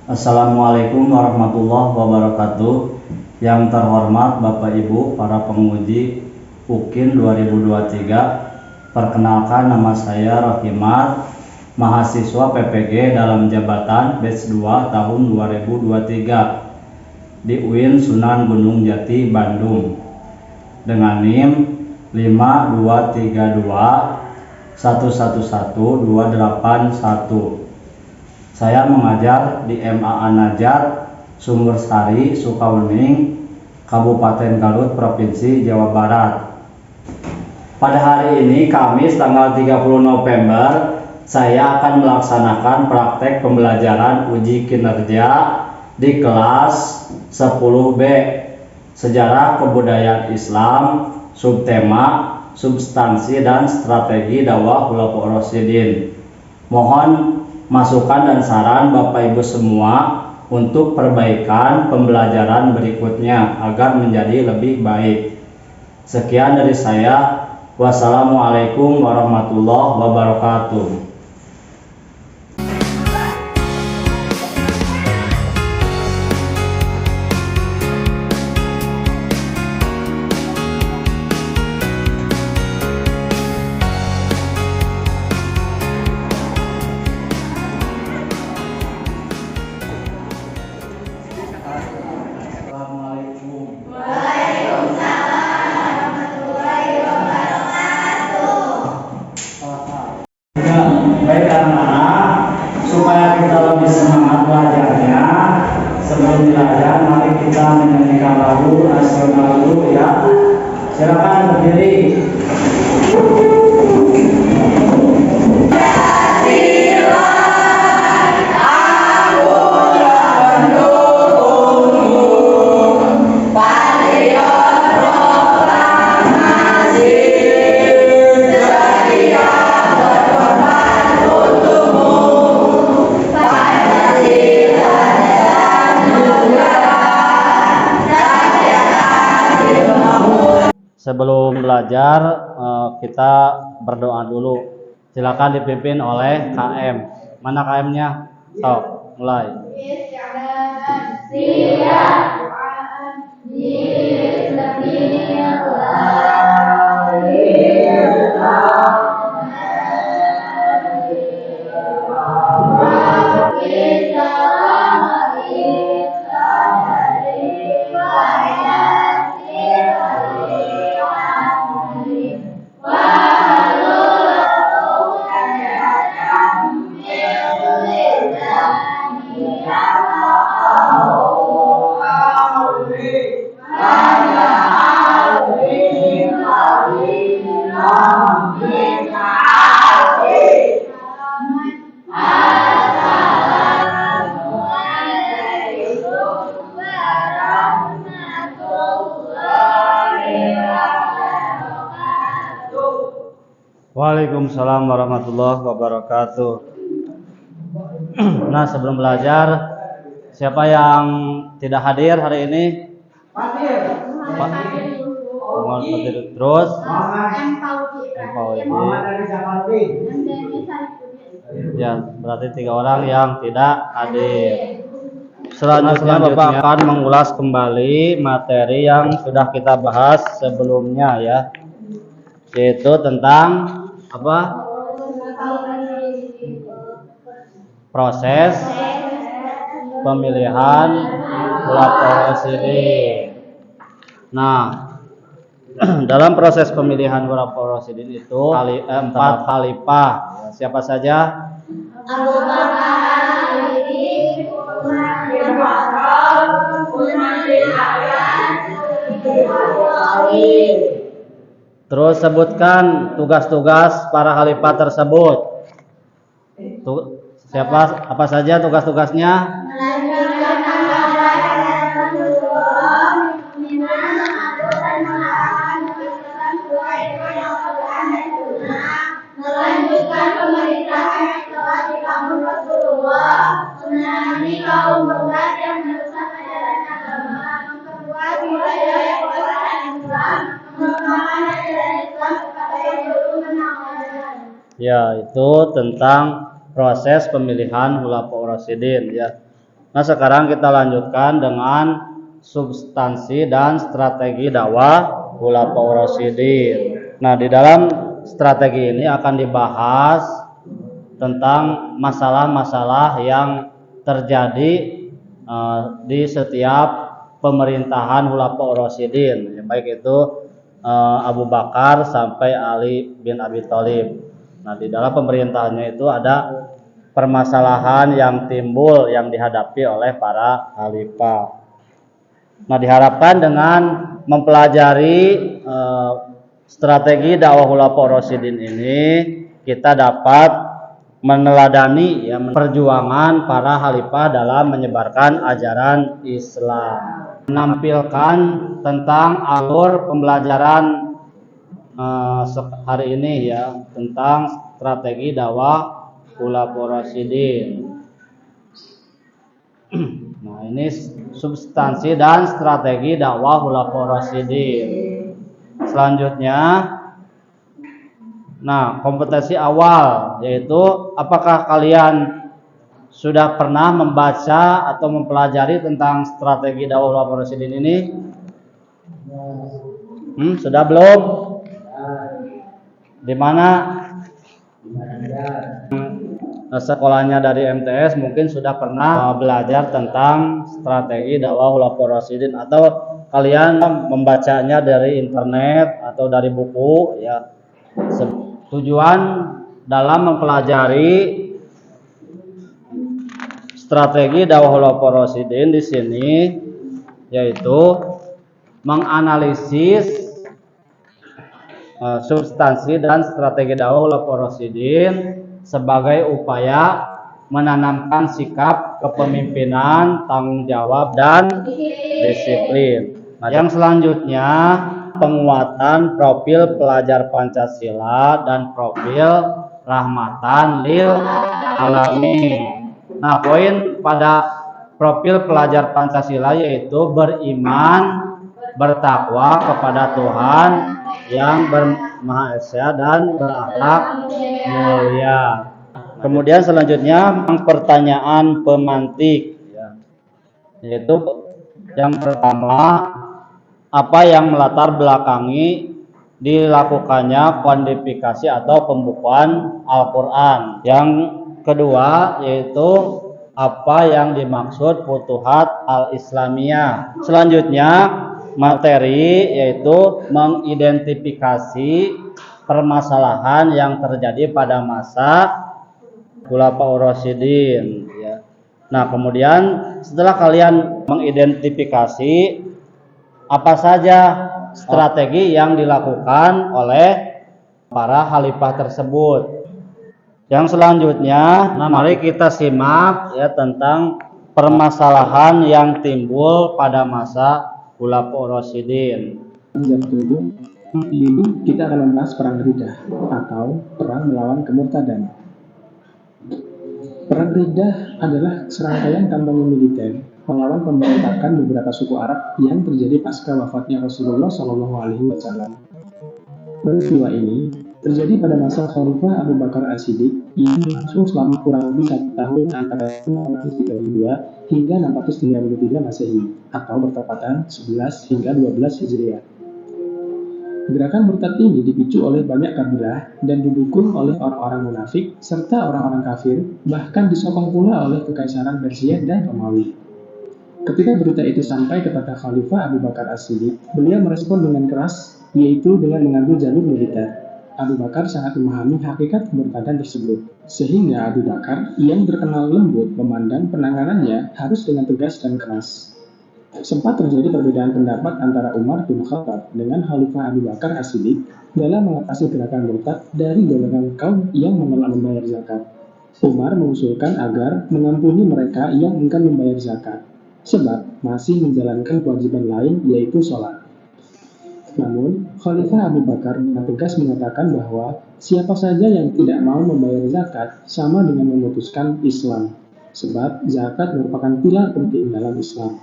Assalamualaikum warahmatullahi wabarakatuh. Yang terhormat Bapak Ibu para penguji UKIN 2023, perkenalkan nama saya Rohimar, mahasiswa PPG dalam jabatan batch 2 tahun 2023 di UIN Sunan Gunung Jati, Bandung, dengan NIM 52321111281. Saya mengajar di MA An-Najjar, Sumber Sari, Sukawening, Kabupaten Garut, Provinsi Jawa Barat. Pada hari ini, Kamis tanggal 30 November, saya akan melaksanakan praktek pembelajaran uji kinerja di kelas 10B, Sejarah Kebudayaan Islam, subtema, substansi dan strategi dakwah Khulafaur Rasyidin. Mohon masukan dan saran Bapak Ibu semua untuk perbaikan pembelajaran berikutnya agar menjadi lebih baik. Sekian dari saya. Wassalamualaikum warahmatullahi wabarakatuh. Baik anak-anak, supaya kita lebih semangat belajarnya, sebelum belajar mari kita menyanyikan lagu nasional dulu ya. Silakan berdiri. Sebelum belajar kita berdoa dulu. Silakan dipimpin oleh KM. Mana KM-nya? Sok, mulai. Waalaikumsalam warahmatullahi wabarakatuh. Nah, sebelum belajar, siapa yang tidak hadir hari ini? Hadir. Terus? Ya, berarti 3 orang yang tidak hadir. Selanjutnya Bapak akan mengulas kembali materi yang sudah kita bahas sebelumnya ya, yaitu tentang apa? Proses pemilihan Khulafaur Rasyidin. Nah, dalam proses pemilihan Khulafaur Rasyidin itu 4 khalifah. Siapa saja? Abu Bakar, terus sebutkan tugas-tugas para khalifah tersebut. Apa saja tugas-tugasnya? Melanjutkan pemerintahan yang telah dibangun Rasulullah, menangani kaum murtad yang merusak ajaran agama, memperkuat wilayah kekuasaan Islam, mengembangkan ajaran Islam kepada yang belum mengenal ajaran. Ya, itu tentang proses pemilihan Khulafaur Rasyidin ya. Nah, sekarang kita lanjutkan dengan substansi dan strategi dakwah Khulafaur Rasyidin. Nah, di dalam strategi ini akan dibahas tentang masalah-masalah yang terjadi di setiap pemerintahan Khulafaur Rasyidin, baik itu Abu Bakar sampai Ali bin Abi Thalib. Nah, di dalam pemerintahannya itu ada permasalahan yang timbul yang dihadapi oleh para khalifah. Nah, diharapkan dengan mempelajari strategi dakwah Khulafaur Rasyidin ini kita dapat meneladani perjuangan para khalifah dalam menyebarkan ajaran Islam, menampilkan tentang alur pembelajaran hari ini tentang strategi dakwah Khulafaur Rasyidin. Nah, ini substansi dan strategi dakwah Khulafaur Rasyidin. Selanjutnya, nah, kompetensi awal yaitu apakah kalian sudah pernah membaca atau mempelajari tentang strategi dakwah Khulafaur Rasyidin ini? Sudah belum? Di mana? Sekolahnya dari MTS mungkin sudah pernah belajar tentang strategi dakwah Khulafaur Rasyidin, atau kalian membacanya dari internet atau dari buku ya. Tujuan dalam mempelajari strategi dakwah Khulafaur Rasyidin di sini yaitu menganalisis substansi dan strategi dakwah Khulafaur Rasyidin sebagai upaya menanamkan sikap kepemimpinan, tanggung jawab, dan disiplin. Nah, yang selanjutnya penguatan profil pelajar Pancasila dan profil rahmatan lil alamin. Nah, poin pada profil pelajar Pancasila yaitu beriman, bertakwa kepada Tuhan yang Maha Esa dan berakhlak mulia. Kemudian selanjutnya pertanyaan pemantik, yaitu yang pertama, apa yang melatar belakangi dilakukannya kuantifikasi atau pembukuan Al-Quran. Yang kedua yaitu apa yang dimaksud Futuhat Al-Islamiyah. Selanjutnya materi yaitu mengidentifikasi permasalahan yang terjadi pada masa Khulafaur Rasyidin ya. Nah, kemudian setelah kalian mengidentifikasi apa saja strategi yang dilakukan oleh para khalifah tersebut, yang selanjutnya mari kita simak tentang permasalahan yang timbul pada masa Khulafaur Rasyidin. Ini kita akan membahas perang Riddah atau perang melawan kemurtadan. Perang Riddah adalah serangkaian kampanye militer melawan pemberontakan beberapa suku Arab yang terjadi pasca wafatnya Rasulullah SAW. Peristiwa ini terjadi pada masa Khalifah Abu Bakar As-Siddiq yang berlangsung selama kurang lebih 1 tahun antara 632 hingga 633 Masehi atau bertepatan 11 hingga 12 Hijriah. Gerakan murtad ini dipicu oleh banyak kabilah dan didukung oleh orang-orang munafik serta orang-orang kafir, bahkan disokong pula oleh Kekaisaran Persia dan Romawi. Ketika berita itu sampai kepada Khalifah Abu Bakar As-Siddiq, beliau merespon dengan keras, yaitu dengan mengambil jalur militer. Abu Bakar sangat memahami hakikat kemurtadan tersebut, sehingga Abu Bakar yang terkenal lembut memandang penanganannya harus dengan tegas dan keras. Sempat terjadi perbedaan pendapat antara Umar bin Khattab dengan Khalifah Abu Bakar As-Siddiq dalam mengatasi gerakan murtad dari golongan kaum yang menolak membayar zakat. Umar mengusulkan agar mengampuni mereka yang enggan membayar zakat, sebab masih menjalankan kewajiban lain yaitu sholat. Namun, Khalifah Abu Bakar dengan tegas mengatakan bahwa siapa saja yang tidak mau membayar zakat sama dengan memutuskan Islam, sebab zakat merupakan pilar penting dalam Islam.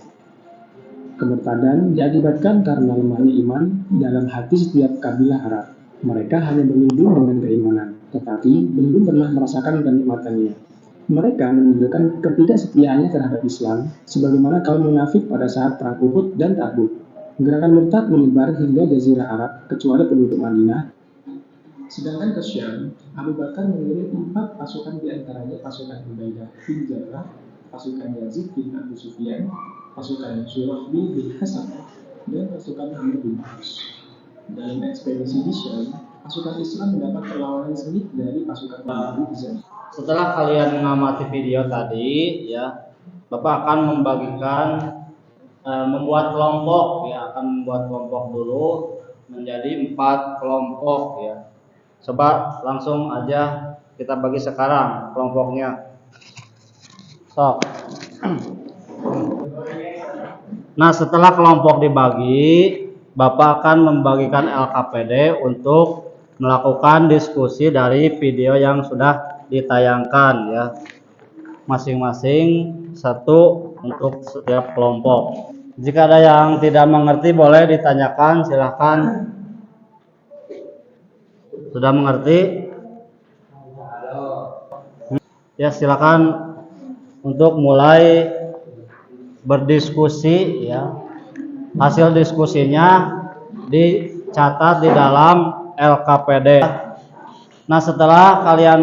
Kemurtadan diakibatkan karena lemahnya iman dalam hati setiap kabilah Arab. Mereka hanya berlindung dengan keimanan, tetapi belum pernah merasakan kenikmatannya. Mereka menunjukkan ketidaksetiaannya terhadap Islam, sebagaimana kaum munafik pada saat perang Uhud dan Tabuk. Gerakan murtad menyebar hingga Jazirah Arab, kecuali penduduk Madinah. Sedangkan ke Syam, Abu Bakar mengirim 4 pasukan, di antaranya pasukan Ubaidah bin Jarrah, pasukan Yazid bin Abu Sufyan, pasukan Surahbil bin Hasan, dan pasukan Amr bin Aus. Dalam ekspedisi di Syam, pasukan Islam mendapat perlawanan sengit dari pasukan Abu Zaid. Setelah kalian mengamati video tadi, ya, Bapak akan membuat kelompok, ya, akan membuat kelompok dulu menjadi 4 kelompok, ya. Coba langsung aja kita bagi sekarang kelompoknya. Nah, setelah kelompok dibagi, Bapak akan membagikan LKPD untuk melakukan diskusi dari video yang sudah ditayangkan, ya. Masing-masing 1 untuk setiap kelompok. Jika ada yang tidak mengerti boleh ditanyakan, silahkan. Sudah mengerti? Ya, silakan untuk mulai berdiskusi, ya. Hasil diskusinya dicatat di dalam LKPD. Nah, setelah kalian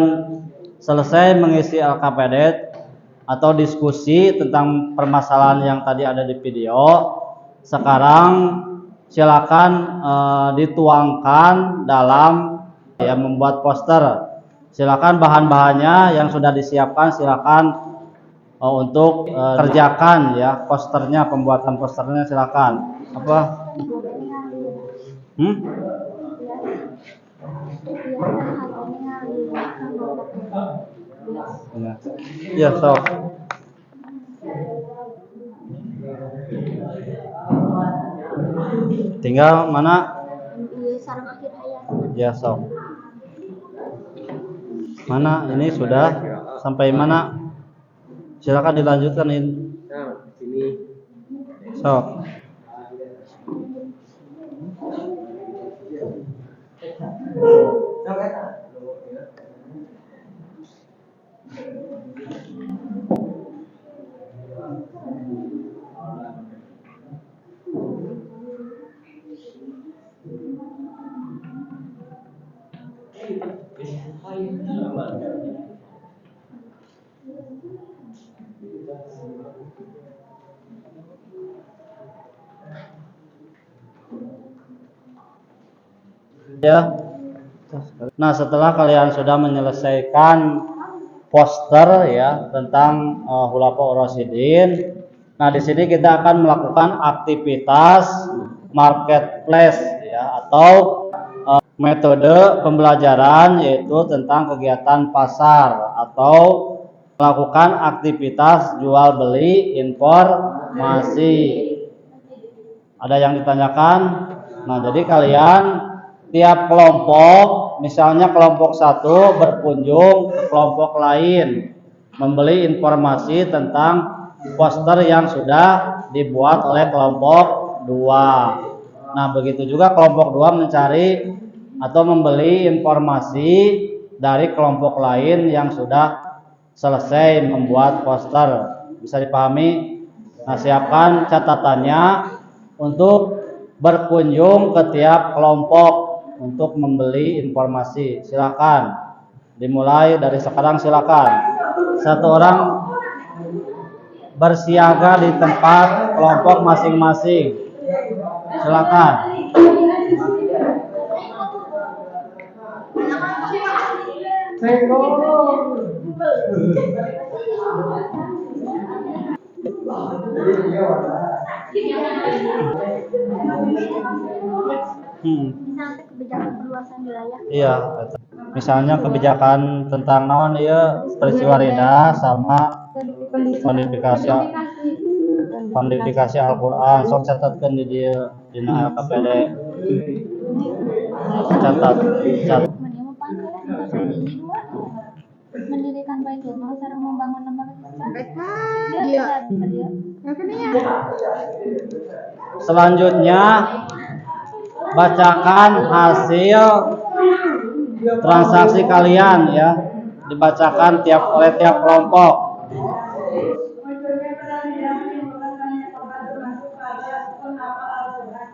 selesai mengisi LKPD atau diskusi tentang permasalahan yang tadi ada di video, sekarang silakan dituangkan dalam, ya, membuat poster. Silakan bahan-bahannya yang sudah disiapkan, silakan untuk kerjakan, ya, posternya, pembuatan posternya silakan. Apa? Ya, sok. Tinggal mana? Ya, sok. Mana ini sudah sampai mana? Silakan dilanjutkan ini. Sini. Sok. Ya. Nah, setelah kalian sudah menyelesaikan poster, ya, tentang Khulafaur Rasyidin, nah di sini kita akan melakukan aktivitas marketplace, ya, atau metode pembelajaran, yaitu tentang kegiatan pasar atau melakukan aktivitas jual beli informasi. Ada yang ditanyakan? Nah, jadi kalian tiap kelompok, misalnya kelompok 1 berkunjung ke kelompok lain, membeli informasi tentang poster yang sudah dibuat oleh kelompok 2. Nah, begitu juga kelompok 2 mencari atau membeli informasi dari kelompok lain yang sudah selesai membuat poster. Bisa dipahami? Nah, siapkan catatannya untuk berkunjung ke tiap kelompok untuk membeli informasi. Silakan dimulai dari sekarang, silakan. 1 orang bersiaga di tempat kelompok masing-masing. Silakan. Kebijakan perluasan wilayah. Iya, misalnya kebijakan tentang naon ya, peristiwa rida sama pendidikan Al-Qur'an. Sok catatkeun di dieu dina LKPD. Catat. Mendirikan Baitul Mal sareng membangun lembaga Selanjutnya bacakan hasil transaksi kalian, ya. dibacakan oleh tiap kelompok. Munculnya peran yang menimbulkan banyak korban termasuk pada penghafal Al-Quran.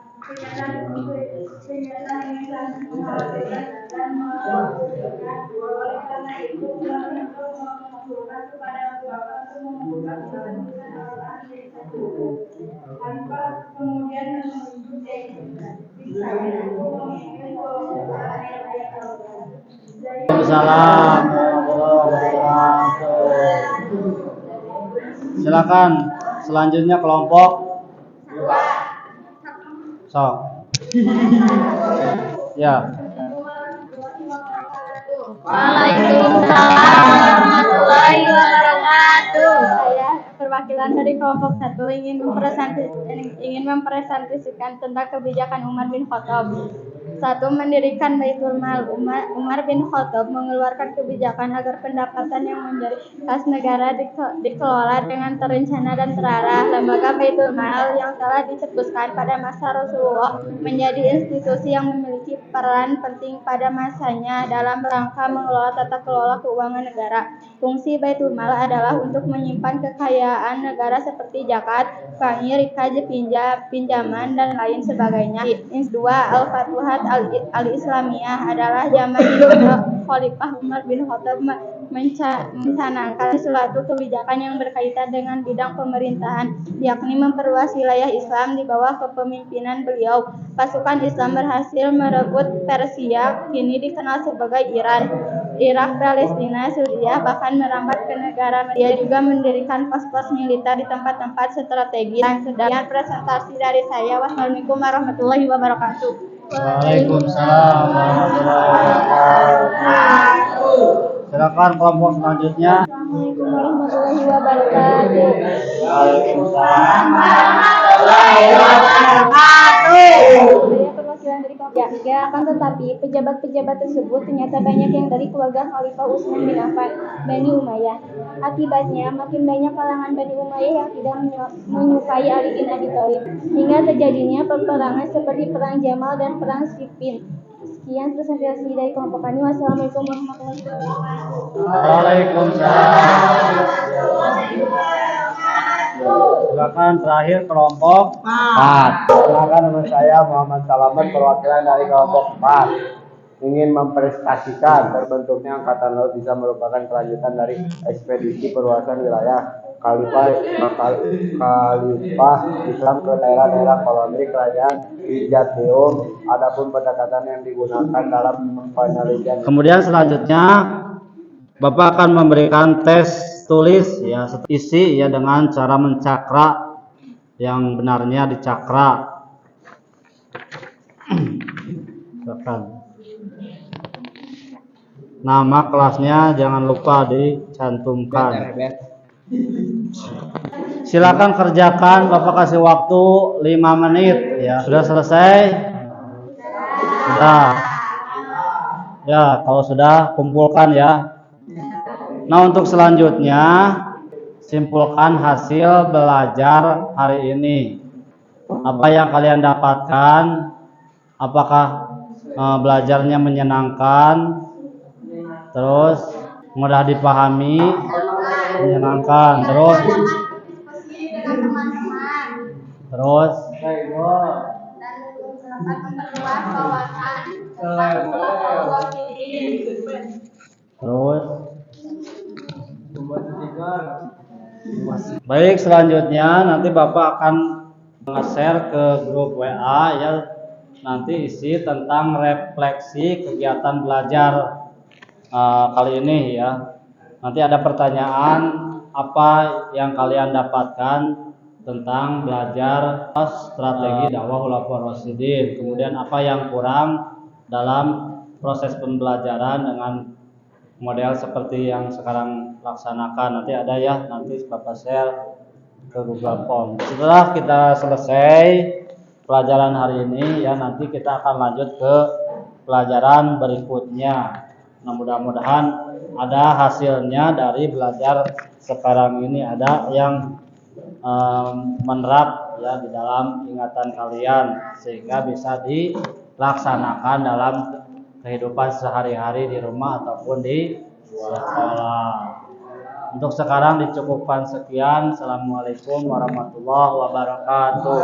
Kenyataan ini sangat mengkhawatirkan dan mengkhawatirkan. Oleh karena itu, peran untuk mengumpulkan kepada Bapak untuk mengumpulkan kelanjutan Al-Quran menjadi satu. Tanpa kemudian menunjuk saya untuk menginginkan ayat-ayat Al-Quran. Waalaikumsalam warahmatullahi wabarakatuh. Silakan selanjutnya kelompok sok. Ya. Waalaikumsalam warahmatullahi wabarakatuh. Saya perwakilan dari kelompok 1 ingin mempresentasikan tentang kebijakan Umar bin Khattab. 1. Mendirikan Baitul Mal. Umar bin Khattab mengeluarkan kebijakan agar pendapatan yang menjadi kas negara dikelola dengan terencana dan terarah. Lembaga Baitul Mal yang telah dicetuskan pada masa Rasulullah menjadi institusi yang memiliki peran penting pada masanya dalam rangka mengelola tata kelola keuangan negara. Fungsi Baitul Mal adalah untuk menyimpan kekayaan negara seperti zakat, fai, rikaz, pinjaman, dan lain sebagainya. 2. Al-Fatuhat Al-Islamiyah adalah zaman hidup Khalifah Umar bin Khattab mencanangkan suatu kebijakan yang berkaitan dengan bidang pemerintahan, yakni memperluas wilayah Islam di bawah kepemimpinan beliau. Pasukan Islam berhasil merebut Persia, kini dikenal sebagai Iran, Irak, Palestina, Suriah, bahkan merambat ke negara. Dia juga mendirikan pos-pos militer di tempat-tempat strategis. Sekian presentasi dari saya. Wassalamualaikum warahmatullahi wabarakatuh. Waalaikumsalam warahmatullahi wabarakatuh. Silakan kelompok selanjutnya. Assalamualaikum warahmatullahi wabarakatuh. Waalaikumsalam. Saya perwakilan dari kelompok 3, akan tetapi pejabat-pejabat tersebut ternyata banyak yang dari keluarga Khalifah Utsman bin Affan, Bani Umayyah. Akibatnya, makin banyak kalangan Bani Umayyah yang tidak menyukai Ali bin Abi Thalib, hingga terjadinya peperangan seperti Perang Jamal dan Perang Siffin. Sekian presentasi dari kelompok kami. Wassalamualaikum warahmatullahi wabarakatuh. Waalaikumsalam. Silakan terakhir kelompok 4. Silakan nama saya Muhammad Salamet, perwakilan dari kelompok 4. Ingin mempresentasikan terbentuknya Angkatan Laut bisa merupakan kelanjutan dari ekspedisi perluasan wilayah Khalifah Islam ke daerah-daerah koloni kerajaan Hijaz-Tium. Adapun pendekatan yang digunakan dalam penelitian. Kemudian selanjutnya Bapak akan memberikan tes tulis ya, isi ya dengan cara mencakra yang benarnya dicakra. Silakan. Nama kelasnya jangan lupa dicantumkan. Silakan kerjakan, Bapak kasih waktu 5 menit ya. Sudah selesai? Sudah. Ya, kalau sudah kumpulkan ya. Nah, untuk selanjutnya simpulkan hasil belajar hari ini. Apa yang kalian dapatkan? Apakah belajarnya menyenangkan? Terus mudah dipahami? Menyenangkan. Terus baik, selanjutnya nanti Bapak akan nge-share ke grup WA ya, nanti isi tentang refleksi kegiatan belajar kali ini ya. Nanti ada pertanyaan apa yang kalian dapatkan tentang belajar strategi dakwah Khulafaur Rasyidin, kemudian apa yang kurang dalam proses pembelajaran dengan model seperti yang sekarang laksanakan. Nanti ada ya, nanti Bapak share ke Google Form. Setelah kita selesai pelajaran hari ini ya, nanti kita akan lanjut ke pelajaran berikutnya. Nah, mudah-mudahan ada hasilnya dari belajar sekarang ini, ada yang menerap ya di dalam ingatan kalian sehingga bisa dilaksanakan dalam kehidupan sehari-hari di rumah ataupun di sekolah. Untuk sekarang dicukupkan sekian. Assalamualaikum warahmatullahi wabarakatuh.